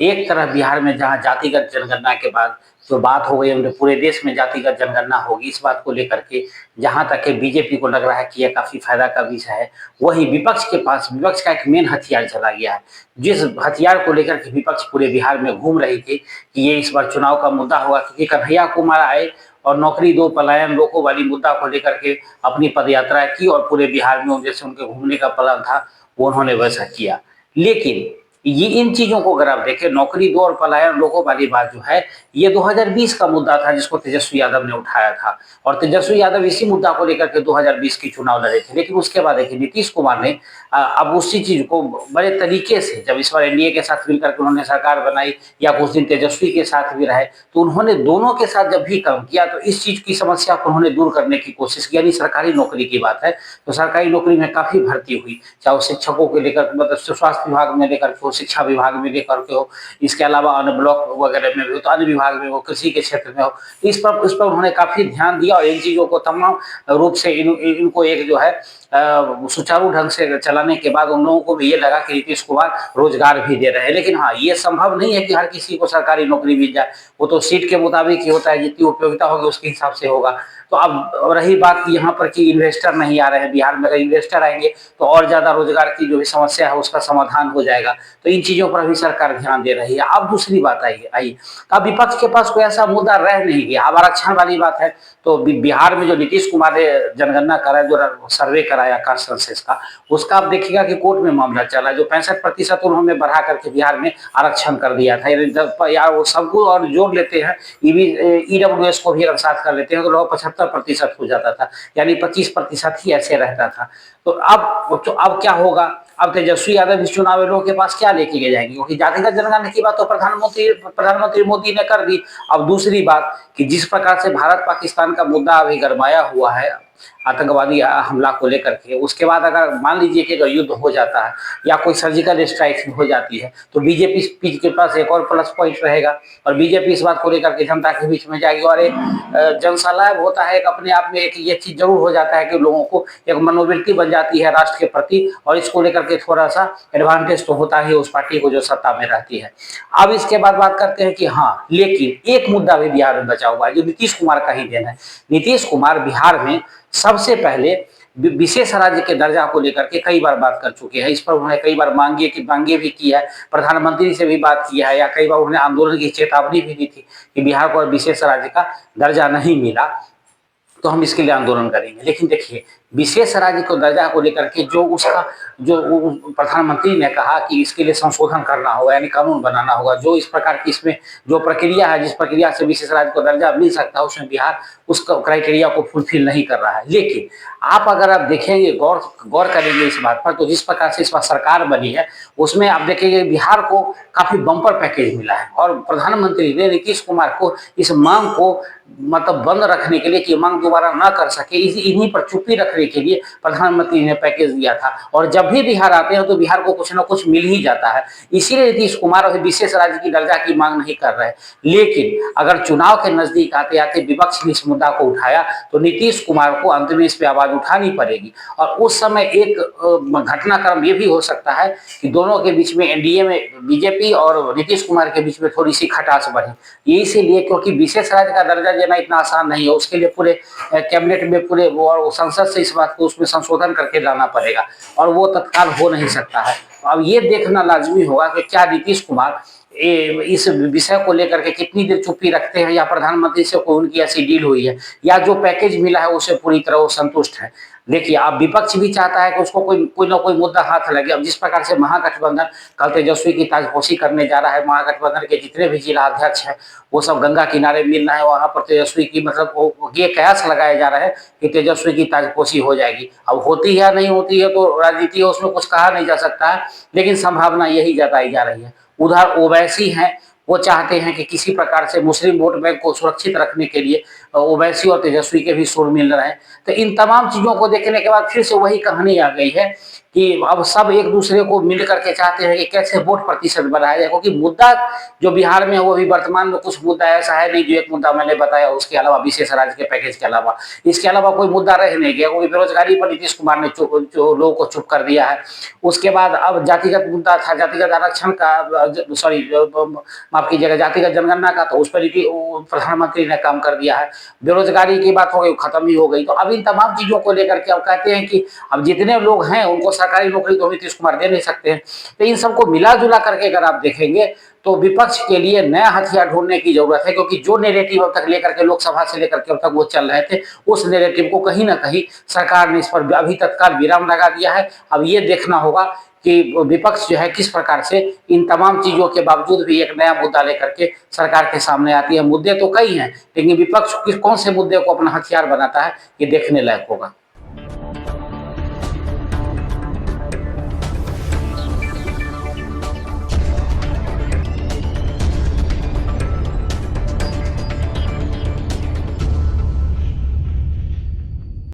एक तरफ बिहार में जहाँ जातिगत जनगणना के बाद जो बात हो गई, हमने पूरे देश में जातिगत जनगणना होगी, इस बात को लेकर के जहाँ तक के बीजेपी को लग रहा है कि यह काफी फायदा का विषय है, वही विपक्ष के पास विपक्ष का एक मेन हथियार चला गया है। जिस हथियार को लेकर के विपक्ष पूरे बिहार में घूम रही थी कि ये इस बार चुनाव का मुद्दा होगा, क्योंकि कन्हैया कुमार आए और नौकरी दो पलायन रोको वाली मुद्दा को लेकर के अपनी पदयात्रा की और पूरे बिहार में जैसे उनके घूमने का प्लान था वो उन्होंने वैसा किया। लेकिन ये इन चीजों को अगर आप देखें, नौकरी दो और पलायन रोको वाली बात जो है, ये 2020 का मुद्दा था जिसको तेजस्वी यादव ने उठाया था, और तेजस्वी यादव इसी मुद्दा को लेकर के 2020 की चुनाव लड़े थे। लेकिन उसके बाद देखिए नीतीश कुमार ने अब उसी चीज को बड़े तरीके से, जब इस बार एनडीए के साथ मिलकर के उन्होंने सरकार बनाई या कुछ दिन तेजस्वी के साथ भी रहे, तो उन्होंने दोनों के साथ जब भी काम किया तो इस चीज की समस्या को उन्होंने दूर करने की कोशिश की। यानी सरकारी नौकरी की बात है तो सरकारी नौकरी में काफी भर्ती हुई, चाहे वो शिक्षकों को लेकर, मतलब स्वास्थ्य विभाग में लेकर के हो, शिक्षा विभाग में लेकर के हो, इसके अलावा अन्य ब्लॉक वगैरह में भी हो, तो अन्य विभाग में हो, कृषि के क्षेत्र में हो, इस पर उन्होंने काफी ध्यान दिया और इन चीजों को तमाम रूप से इनको एक जो है सुचारू ढंग से चलाने के बाद उन लोगों को भी ये लगा कि नीतीश कुमार रोजगार भी दे रहे हैं। लेकिन हाँ, ये संभव नहीं है कि हर किसी को सरकारी नौकरी मिल जाए, वो तो सीट के मुताबिक ही होता है, जितनी उपयोगिता होगी उसके हिसाब से होगा। तो अब रही बात यहाँ पर कि इन्वेस्टर नहीं आ रहे हैं बिहार में, अगर इन्वेस्टर आएंगे तो और ज्यादा रोजगार की जो भी समस्या है उसका समाधान हो जाएगा, तो इन चीजों पर भी सरकार ध्यान दे रही है। अब दूसरी बात आई, अब विपक्ष के पास कोई ऐसा मुद्दा रह नहीं गया। अब आरक्षण वाली बात है तो बिहार में जो नीतीश कुमार ने जनगणना कराया, जो सर्वे कराया कास्ट सेंसस का, उसका आप देखिएगा कि कोर्ट में मामला चला, जो 65% उन्होंने बढ़ा करके बिहार में आरक्षण कर दिया था। यार वो सबको और जोड़ लेते हैं, ईडब्ल्यूएस को भी अगर साथ कर लेते हैं तो लगभग 75% हो जाता था, यानी 25% ही ऐसे रहता था। तो अब क्या होगा, अब तेजस्वी यादव इस चुनाव लोगों के पास क्या लेके के जाएंगे, क्योंकि जातिगत जनगणना की बात तो प्रधानमंत्री मोदी ने कर दी। अब दूसरी बात कि जिस प्रकार से भारत पाकिस्तान का मुद्दा अभी गरमाया हुआ है आतंकवादी हमला को लेकर के, उसके बाद अगर मान लीजिए कि अगर युद्ध हो जाता है या कोई सर्जिकल स्ट्राइक हो जाती है तो बीजेपी के पास एक और प्लस पॉइंट रहेगा, और बीजेपी इस बात को लेकर के जनता के बीच में जाएगी और एक जनसलाब होता है, एक अपने आप में एक ये चीज जरूर हो जाता है कि लोगों को एक मनोवृत्ति बन जाती है राष्ट्र के प्रति, और इसको लेकर के थोड़ा सा एडवांटेज तो होता है उस पार्टी को जो सत्ता में रहती है। अब इसके बाद बात करते हैं कि हाँ, लेकिन एक मुद्दा भी बिहार में बचा हुआ है जो नीतीश कुमार का ही देन है। नीतीश कुमार बिहार में सबसे पहले विशेष राज्य के दर्जा को लेकर के कई बार बात कर चुके हैं। इस पर उन्होंने कई बार मांगे भी की है, प्रधानमंत्री से भी बात की है, या कई बार उन्होंने आंदोलन की चेतावनी भी दी थी कि बिहार को विशेष राज्य का दर्जा नहीं मिला तो हम इसके लिए आंदोलन करेंगे। लेकिन देखिए, विशेष राज्य को दर्जा को लेकर के जो प्रधानमंत्री ने कहा कि इसके लिए संशोधन करना होगा, यानी कानून बनाना होगा, जो इस प्रकार की इसमें जो प्रक्रिया है, जिस प्रक्रिया से विशेष राज्य को दर्जा मिल सकता है, उसमें बिहार उस क्राइटेरिया को फुलफिल नहीं कर रहा है। लेकिन अगर आप देखेंगे, गौर करेंगे इस बात पर, तो जिस प्रकार से इस बार सरकार बनी है उसमें आप देखेंगे बिहार को काफी बम्पर पैकेज मिला है, और प्रधानमंत्री ने नीतीश कुमार को इस मांग को मतलब बंद रखने के लिए कि मांग दोबारा ना कर सके, इन्हीं पर चुप्पी रखने के लिए प्रधानमंत्री ने पैकेज दिया था। और जब भी बिहार आते हैं तो बिहार को कुछ ना कुछ मिल ही जाता है, इसीलिए नीतीश कुमार विशेष राज्य की दर्जा की मांग नहीं कर रहे। लेकिन अगर चुनाव के नजदीक आते आते विपक्ष ने इस मुद्दा को उठाया तो नीतीश कुमार को अंत में इस पर आवाज उठानी पड़ेगी, और उस समय एक घटनाक्रम ये भी हो सकता है कि दोनों के बीच में, एनडीए में बीजेपी और नीतीश कुमार के बीच में थोड़ी सी खटास बढ़े। ये इसीलिए क्योंकि विशेष राज्य का दर्जा देना इतना आसान नहीं है, उसके लिए पूरे कैबिनेट में पूरे और संसद से इस बात को उसमें संशोधन करके लाना पड़ेगा, और वो तत्काल हो नहीं सकता है। तो अब ये देखना लाजमी होगा कि क्या नीतीश कुमार इस विषय को लेकर के कितनी देर चुप्पी रखते हैं, या प्रधानमंत्री से कोई उनकी ऐसी डील हुई है, या जो पैकेज मिला है उससे पूरी तरह वो संतुष्ट है। देखिए, अब विपक्ष भी चाहता है कि उसको कोई ना कोई मुद्दा हाथ लगे। अब जिस प्रकार से महागठबंधन कल तेजस्वी की ताजपोशी करने जा रहा है, महागठबंधन के जितने भी जिला अध्यक्ष हैं वो सब गंगा किनारे मिल रहे हैं, वहां पर तेजस्वी की मतलब ये कयास लगाए जा रहे हैं कि तेजस्वी की ताजपोशी हो जाएगी। अब होती है नहीं होती है तो राजनीति है, उसमें कुछ कहा नहीं जा सकता है, लेकिन संभावना यही जताई जा रही है। उधर ओवैसी हैं, वो चाहते हैं कि किसी प्रकार से मुस्लिम वोट बैंक को सुरक्षित रखने के लिए ओवैसी और तेजस्वी के भी सुर मिल रहे हैं। तो इन तमाम चीज़ों को देखने के बाद फिर से वही कहानी आ गई है कि अब सब एक दूसरे को मिल करके चाहते हैं कि कैसे वोट प्रतिशत बढ़ाया जाए, क्योंकि मुद्दा जो बिहार में है वो भी वर्तमान में कुछ मुद्दा ऐसा है नहीं। जो एक मुद्दा मैंने बताया, उसके अलावा विशेष राज्य के पैकेज के अलावा इसके अलावा कोई मुद्दा रह नहीं गया, क्योंकि बेरोजगारी पर नीतीश कुमार ने जो लोगों को चुप कर दिया है। उसके बाद अब जातिगत मुद्दा था, जातिगत आरक्षण का, सॉरी माफ कीजिएगा, जातिगत जनगणना का, तो उस पर प्रधानमंत्री ने काम कर दिया है। बेरोजगारी की बात हो गई, खत्म ही हो गई। तो अब इन तमाम चीजों को लेकर के अब कहते हैं कि अब जितने लोग हैं उनको सरकारी नौकरी तो नीतीश कुमार दे नहीं सकते हैं। तो इन सबको मिला जुला करके अगर आप देखेंगे तो विपक्ष के लिए नया हथियार ढूंढने की जरूरत है, क्योंकि जो नैरेटिव अब तक लेकर के लोकसभा से लेकर के अब तक वो चल रहे थे, उस नैरेटिव को कहीं ना कहीं सरकार ने इस पर अभी तत्काल विराम लगा दिया है। अब ये देखना होगा कि विपक्ष जो है किस प्रकार से इन तमाम चीजों के बावजूद भी एक नया मुद्दा लेकर के सरकार के सामने आती है। मुद्दे तो कई हैं, लेकिन विपक्ष कौन से मुद्दे को अपना हथियार बनाता है, ये देखने लायक होगा।